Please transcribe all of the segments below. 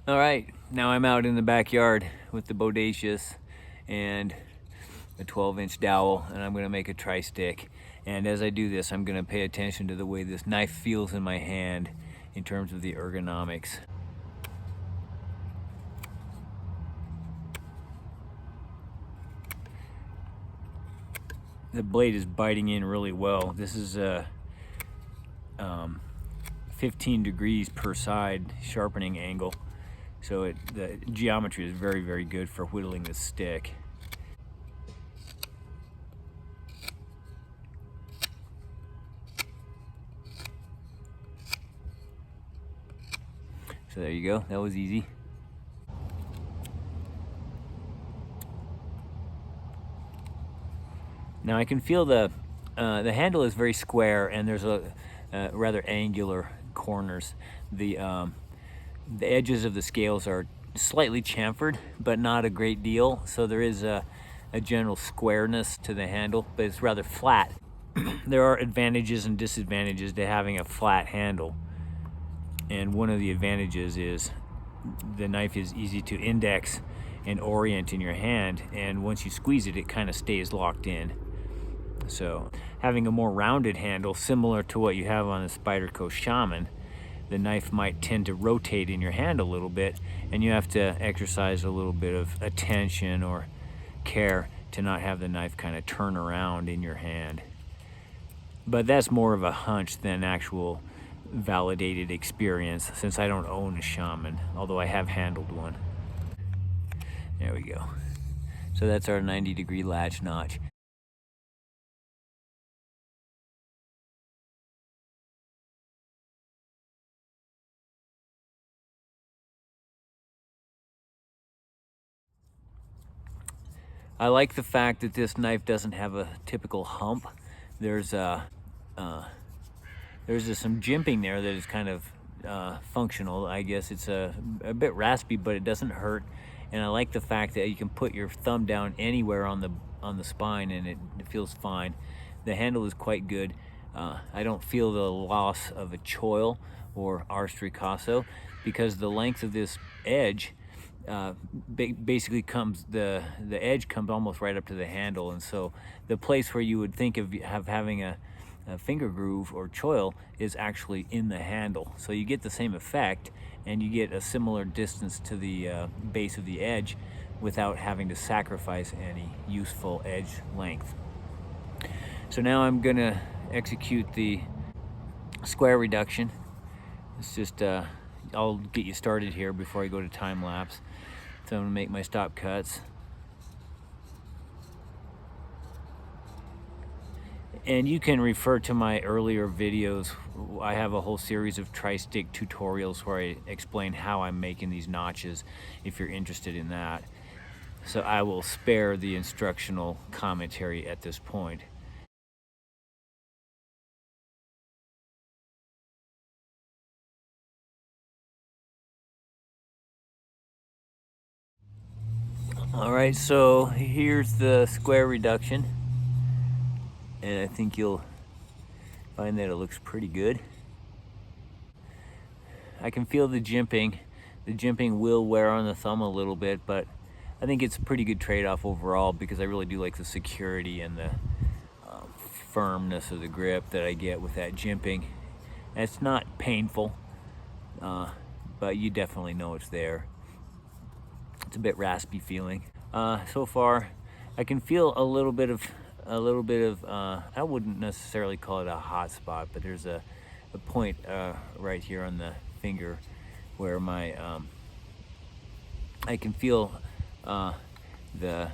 All right, now I'm out in the backyard with the Bodacious and a 12-inch dowel, and I'm gonna make a tri-stick. And as I do this, I'm gonna pay attention to the way this knife feels in my hand in terms of the ergonomics. The blade is biting in really well. This is a 15 degrees per side sharpening angle. So the geometry is very, very good for whittling this stick. So there you go, that was easy. Now I can feel the handle is very square, and there's a rather angular corners. The edges of the scales are slightly chamfered, but not a great deal. So there is a general squareness to the handle, but it's rather flat. There are advantages and disadvantages to having a flat handle. And one of the advantages is the knife is easy to index and orient in your hand. And once you squeeze it, it kind of stays locked in. So having a more rounded handle, similar to what you have on the Spyderco Shaman, the knife might tend to rotate in your hand a little bit, and you have to exercise a little bit of attention or care to not have the knife kind of turn around in your hand. But that's more of a hunch than actual validated experience, since I don't own a Shaman, although I have handled one. There we go. So that's our 90-degree latch notch. I like the fact that this knife doesn't have a typical hump. There's some jimping there that is kind of functional. I guess it's a bit raspy, but it doesn't hurt. And I like the fact that you can put your thumb down anywhere on the spine, and it feels fine. The handle is quite good. I don't feel the loss of a choil or ars tricasso, because the length of this edge basically comes, the edge comes almost right up to the handle, and so the place where you would think of having a finger groove or choil is actually in the handle. So you get the same effect, and you get a similar distance to the base of the edge without having to sacrifice any useful edge length. So now I'm gonna execute the square reduction. It's just I'll get you started here before I go to time lapse. So I'm gonna make my stop cuts. And you can refer to my earlier videos. I have a whole series of tri-stick tutorials where I explain how I'm making these notches, if you're interested in that. So I will spare the instructional commentary at this point. All right, so here's the square reduction, and I think you'll find that it looks pretty good. I can feel the jimping. The jimping will wear on the thumb a little bit, but I think it's a pretty good trade-off overall, because I really do like the security and the firmness of the grip that I get with that jimping. And it's not painful, but you definitely know it's there. It's a bit raspy feeling. So far, I can feel a little bit of, I wouldn't necessarily call it a hot spot, but there's a point right here on the finger where my, I can feel the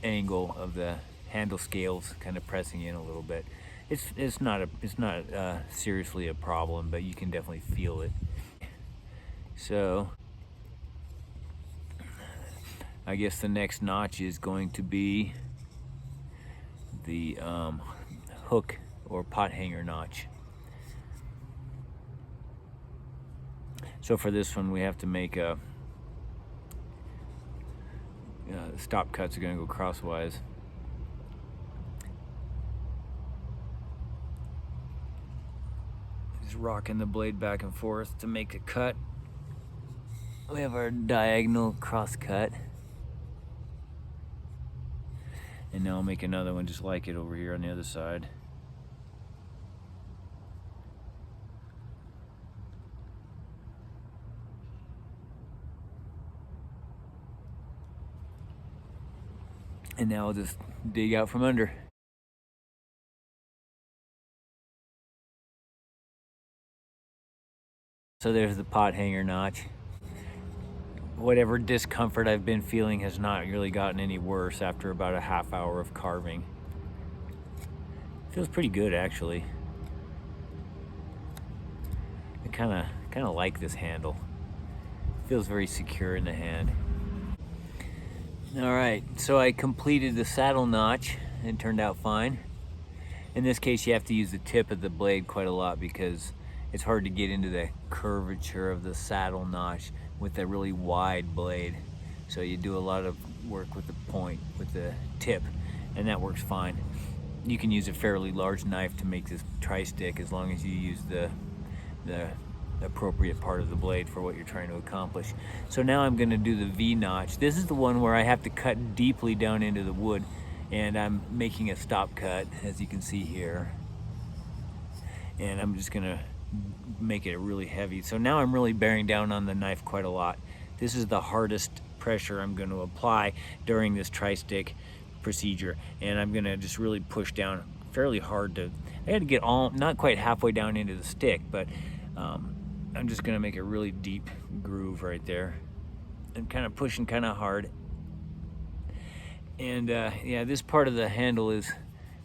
angle of the handle scales kind of pressing in a little bit. It's not seriously a problem, but you can definitely feel it. So I guess the next notch is going to be the hook or pot hanger notch. So for this one, we have to make a stop cuts are going to go crosswise. Just rocking the blade back and forth to make a cut. We have our diagonal cross cut. And now I'll make another one just like it over here on the other side. And now I'll just dig out from under. So there's the pot hanger notch. Whatever discomfort I've been feeling has not really gotten any worse after about a half hour of carving. Feels pretty good, actually. I kind of like this handle. Feels very secure in the hand. All right, so I completed the saddle notch and turned out fine. In this case, you have to use the tip of the blade quite a lot because it's hard to get into the curvature of the saddle notch with a really wide blade. So you do a lot of work with the point, with the tip, and that works fine. You can use a fairly large knife to make this tri-stick as long as you use the appropriate part of the blade for what you're trying to accomplish. So now I'm going to do the V-notch. This is the one where I have to cut deeply down into the wood, and I'm making a stop cut, as you can see here. And I'm just going to make it really heavy. So now I'm really bearing down on the knife quite a lot. This is the hardest pressure I'm going to apply during this tri-stick procedure, and I'm going to just really push down fairly hard. I had to get not quite halfway down into the stick, but I'm just going to make a really deep groove right there and kind of pushing kind of hard. And yeah, this part of the handle is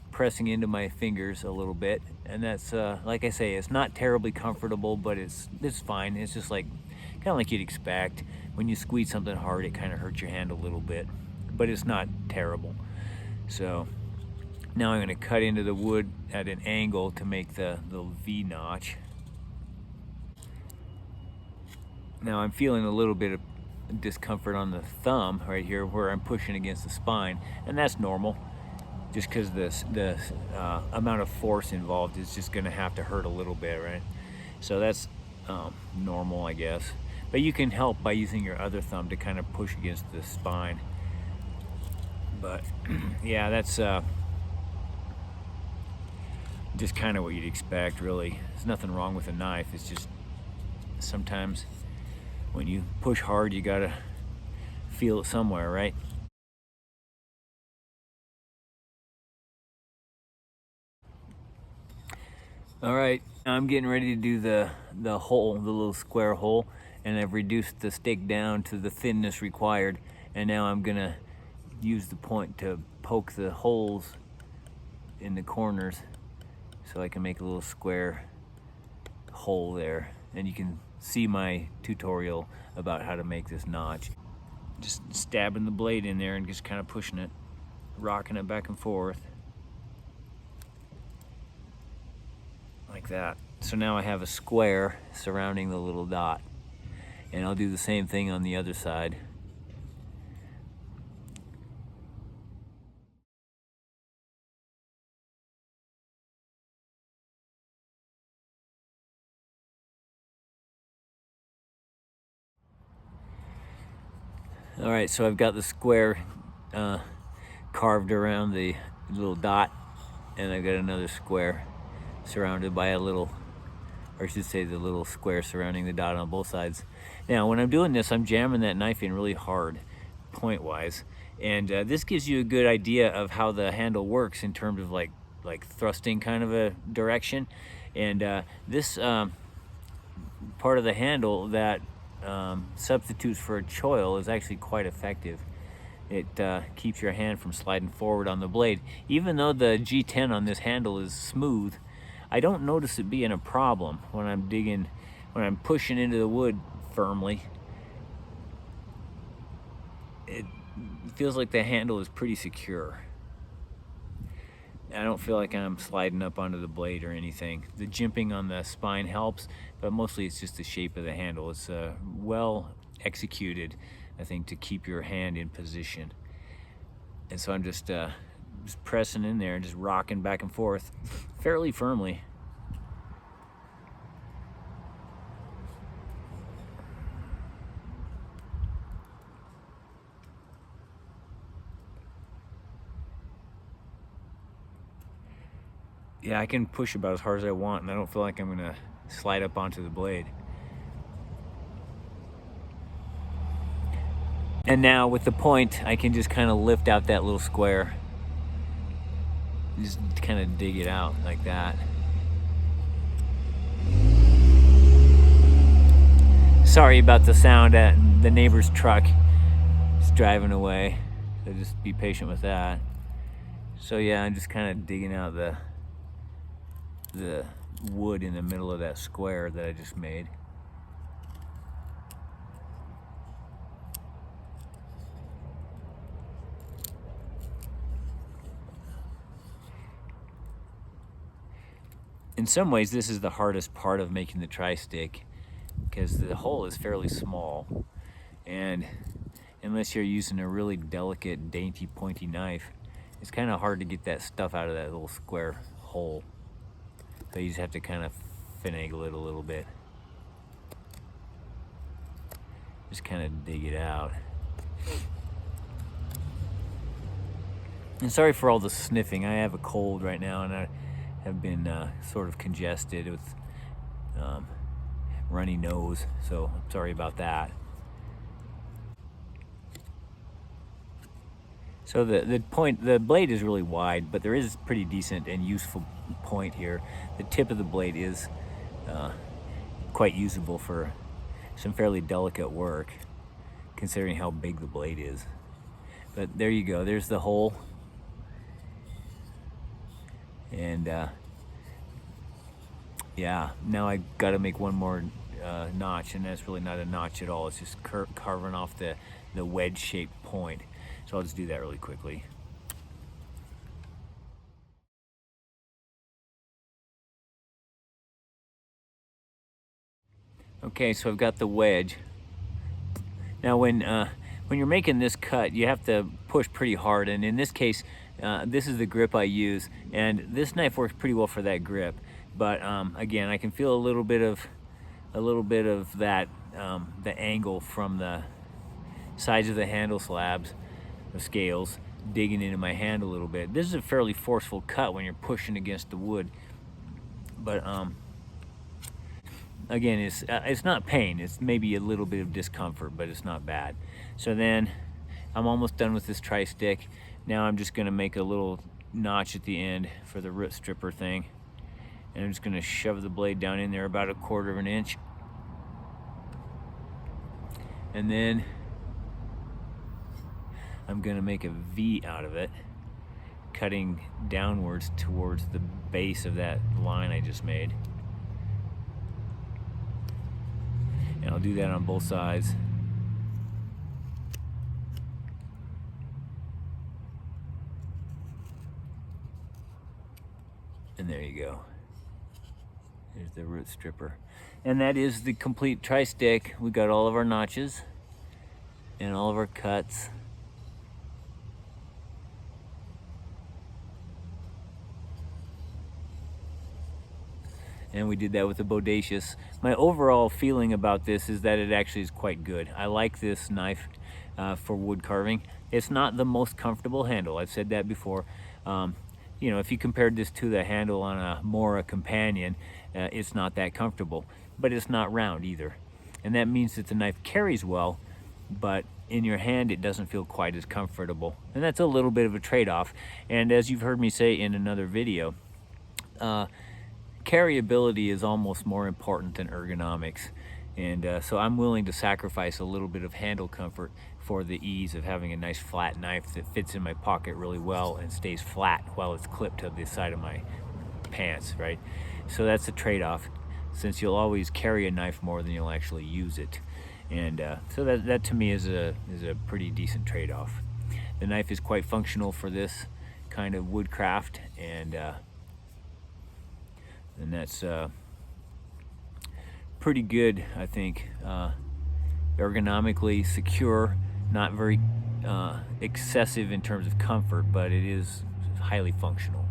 pressing into my fingers a little bit, and that's like I say, it's not terribly comfortable, but it's fine. It's just like kind of like you'd expect. When you squeeze something hard, it kind of hurts your hand a little bit, but it's not terrible. So now I'm going to cut into the wood at an angle to make the V-notch. Now I'm feeling a little bit of discomfort on the thumb right here where I'm pushing against the spine, and that's normal. Just because the amount of force involved is just going to have to hurt a little bit, right? So that's normal, I guess. But you can help by using your other thumb to kind of push against the spine. But yeah, that's just kind of what you'd expect, really. There's nothing wrong with a knife. It's just sometimes when you push hard, you gotta feel it somewhere, right? All right, I'm getting ready to do the hole, the little square hole, and I've reduced the stick down to the thinness required, and now I'm gonna use the point to poke the holes in the corners so I can make a little square hole there. And you can see my tutorial about how to make this notch. Just stabbing the blade in there and just kind of pushing it, rocking it back and forth like that. So now I have a square surrounding the little dot, and I'll do the same thing on the other side. All right, so I've got the square carved around the little dot, and I've got another square surrounded by a little, or I should say the little square surrounding the dot on both sides. Now, when I'm doing this, I'm jamming that knife in really hard, point-wise, and this gives you a good idea of how the handle works in terms of like thrusting kind of a direction. And this part of the handle that substitutes for a choil is actually quite effective. It keeps your hand from sliding forward on the blade. Even though the G10 on this handle is smooth, I don't notice it being a problem when I'm digging, when I'm pushing into the wood firmly. It feels like the handle is pretty secure. I don't feel like I'm sliding up onto the blade or anything. The jimping on the spine helps, but mostly it's just the shape of the handle. It's well executed, I think, to keep your hand in position. And so I'm just pressing in there and just rocking back and forth fairly firmly. yeah, I can push about as hard as I want, and I don't feel like I'm gonna slide up onto the blade. And now with the point, I can just kind of lift out that little square. Just kind of dig it out like that. Sorry about the sound. The neighbor's truck is driving away, so just be patient with that. So yeah, I'm just kind of digging out the wood in the middle of that square that I just made. In some ways, this is the hardest part of making the tri-stick, because the hole is fairly small, and unless you're using a really delicate, dainty, pointy knife, it's kind of hard to get that stuff out of that little square hole. So you just have to kind of finagle it a little bit. Just kind of dig it out. And sorry for all the sniffing. I have a cold right now, and I have been sort of congested with runny nose, so I'm sorry about that. So the blade is really wide, but there is pretty decent and useful point here. The tip of the blade is quite usable for some fairly delicate work, considering how big the blade is. But there you go, there's the hole. And yeah, now I gotta make one more notch, and that's really not a notch at all. It's just carving off the wedge-shaped point. So I'll just do that really quickly. Okay, so I've got the wedge. Now when you're making this cut, you have to push pretty hard, and in this case, this is the grip I use, and this knife works pretty well for that grip. But again, I can feel a little bit of that the angle from the sides of the handle slabs, the scales, digging into my hand a little bit. This is a fairly forceful cut when you're pushing against the wood, but again, it's not pain. It's maybe a little bit of discomfort, but it's not bad. So then I'm almost done with this tri-stick. Now I'm just gonna make a little notch at the end for the root stripper thing. And I'm just gonna shove the blade down in there about 1/4 of an inch. And then I'm gonna make a V out of it, cutting downwards towards the base of that line I just made. And I'll do that on both sides. And there you go. There's the root stripper. And that is the complete tri-stick. We got all of our notches and all of our cuts. And we did that with the Bodacious. My overall feeling about this is that it actually is quite good. I like this knife for wood carving. It's not the most comfortable handle. I've said that before. You know, if you compared this to the handle on a Mora Companion, it's not that comfortable, but it's not round either. And that means that the knife carries well, but in your hand it doesn't feel quite as comfortable. And that's a little bit of a trade-off. And as you've heard me say in another video, carryability is almost more important than ergonomics. And so I'm willing to sacrifice a little bit of handle comfort for the ease of having a nice flat knife that fits in my pocket really well and stays flat while it's clipped to the side of my pants, right? So that's a trade-off, since you'll always carry a knife more than you'll actually use it. And so that to me is a pretty decent trade-off. The knife is quite functional for this kind of woodcraft, and that's pretty good, I think. Ergonomically secure, not very excessive in terms of comfort, but it is highly functional.